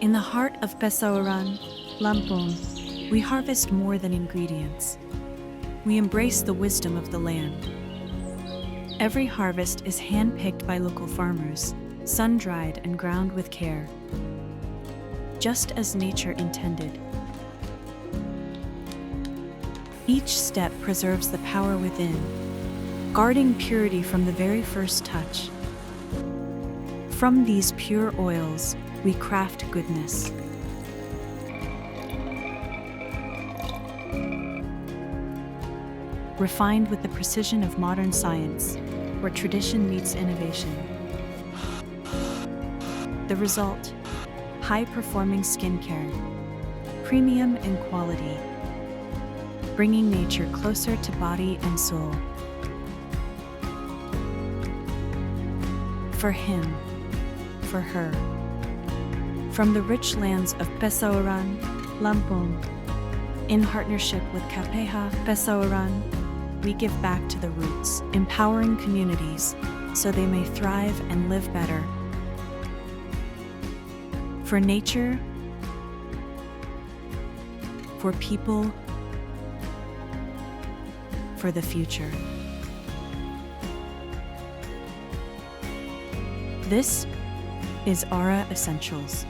In the heart of Pesauran, Lampung, we harvest more than ingredients. We embrace the wisdom of the land. Every harvest is hand-picked by local farmers, sun-dried and ground with care, just as nature intended. Each step preserves the power within, guarding purity from the very first touch. From these pure oils, we craft goodness. Refined with the precision of modern science, where tradition meets innovation. The result: high-performing skincare, premium in quality, bringing nature closer to body and soul. For him, for her. From the rich lands of Pesauran, Lampung, in partnership with Kapeha Pesauran, we give back to the roots, empowering communities so they may thrive and live better. For nature, for people, for the future. This is Aura Essentials.